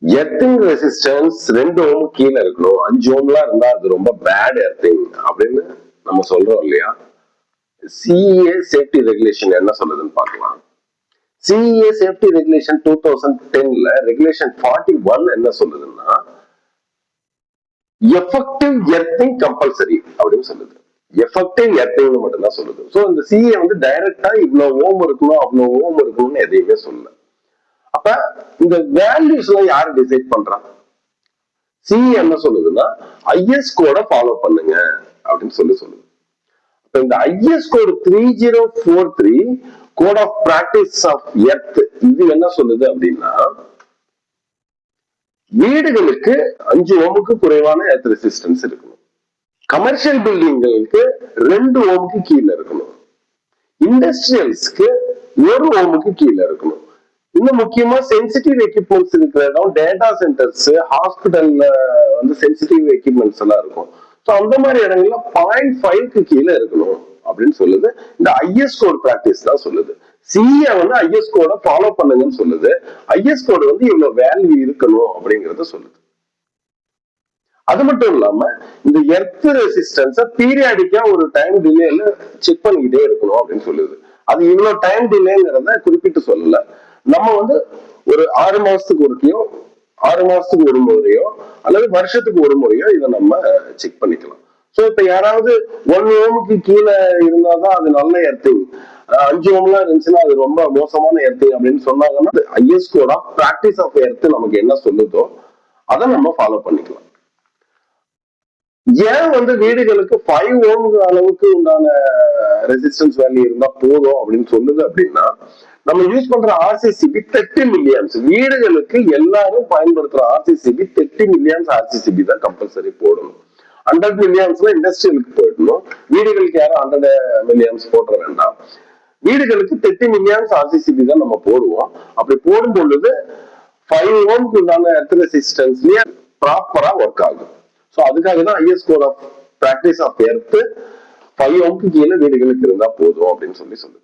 Earthing resistance 2 ஓம் கீழே இருக்கணும். 5 ஓம்லாம் இருந்தா அது ரொம்ப பேட் எர்த்திங் அப்படின்னு நம்ம சொல்றோம் இல்லையா? சிஏ சேஃப்டி ரெகுலேஷன் என்ன சொல்லுதுன்னு பார்க்கலாம். சிஏ சேஃப்டி ரெகுலேஷன் 2010ல ரெகுலேஷன் 41 என்ன சொல்லுதுன்னா எஃபெக்டிவ் எர்த்திங் கம்பல்சரி அப்படின்னு சொல்லுது. எஃபெக்டிவ் எர்த்திங் மட்டும்தான் சொல்லுது. சோ இந்த சிஏ வந்து டைரக்டா இவ்வளவு ஓம் இருக்கணும் அவ்வளவு ஓம் இருக்கணும்னு எதையுமே சொல்லல. அப்ப இந்த வேல்யூஸ் எல்லாம் யாரு டிசைட் பண்றா? சிஏ என்ன சொல்லுதுன்னா ஐஎஸ் கோட ஃபாலோ பண்ணுங்க அப்படின்னு சொல்லுது. இப்ப இந்த IS code 3043 code of practice of earth இது என்ன சொல்லுது அப்படின்னா வீடுகளுக்கு 5 ஓமுக்கு குறைவான எர்த் ரெசிஸ்டன்ஸ் இருக்கணும். கமர்ஷியல் பில்டிங்களுக்கு 2 ஓமுக்கு கீழே இருக்கணும். இண்டஸ்ட்ரியல்ஸ்க்கு 1 ஓமுக்கு கீழே இருக்கணும். இன்னும் முக்கியமா சென்சிட்டிவ் எக்யூப்மெண்ட்ஸ் இருக்கிற இடம் டேட்டா சென்டர்ஸ், ஹாஸ்பிட்டல்ல வந்து சென்சிட்டிவ் எக்யூப்மெண்ட்ஸ் எல்லாம் இருக்கும். ஸோ அந்த மாதிரி இடங்கள்ல 0.5க்கு கீழே இருக்கணும் அப்படின்னு சொல்லுது. இந்த ஐஎஸ் கோட் பிராக்டிஸ் தான் சொல்லுது. சிஏ வந்து ஐஎஸ் கோட ஃபாலோ பண்ணுங்கன்னு சொல்லுது. ஐஎஸ் கோட் வந்து இவ்வளவு வேல்யூ இருக்கணும் அப்படிங்கறத சொல்லுது. அது மட்டும் இல்லாம இந்த எர்த் ரெசிஸ்டன்ஸ பீரியாடிக்கா ஒரு டைம் டிலேல செக் பண்ணிக்கிட்டே இருக்கணும் அப்படின்னு சொல்லுது. அது இவ்வளவு டைம் டிலேங்கிறத குறிப்பிட்டு சொல்லல. நம்ம வந்து ஒரு 6 மாசத்துக்கு ஒருக்கையோ 6 மாசத்துக்கு ஒரு முறையோ அல்லது வருஷத்துக்கு ஒரு முறையோ இதை நம்ம செக் பண்ணிக்கலாம். சோ இப்ப யாராவது 1 ஓமுக்கு கீழே இருந்தாதான் அது நல்ல எர்த்திங், 5 ஓம்லாம் இருந்துச்சுன்னா அது ரொம்ப மோசமான எர்த்திங் அப்படின்னு சொன்னாங்கன்னா IS code of practice of earth நமக்கு என்ன சொல்லுதோ அதை நம்ம ஃபாலோ பண்ணிக்கலாம். ஏன் வந்து வீடுகளுக்கு 5 ஓம் அளவுக்கு உண்டான ரெசிஸ்டன்ஸ் வேல்யூ இருந்தா போதும் அப்படின்னு சொல்லுது அப்படின்னா நம்ம யூஸ் பண்ற ஆர்சிசிபி 30 மில்லியம்ஸ். வீடுகளுக்கு எல்லாரும் பயன்படுத்துற ஆர்சிசிபி 30 மில்லியம்ஸ் ஆர்சிசிபி தான் கம்பல்சரி போடணும். 100 மில்லியம்ஸ்ல இண்டஸ்ட்ரியலுக்கு போயிடணும். வீடுகளுக்கு யாரும் 100 மில்லியம்ஸ் போட வேண்டாம். வீடுகளுக்கு 30 மில்லியம்ஸ் ஆர்சிசிபி தான் நம்ம போடுவோம். அப்படி போடும் பொழுது 5 ஓம்க்கு உண்டான எர்த் ரெசிஸ்டன்ஸ்லயே ப்ராப்பரா ஒர்க் ஆகும். சோ அதுக்காக தான் IS code of practice of earth 5 ஓம்க்கு கீழே வீடுகளுக்கு இருந்தா போதும் அப்படின்னு சொல்லுது.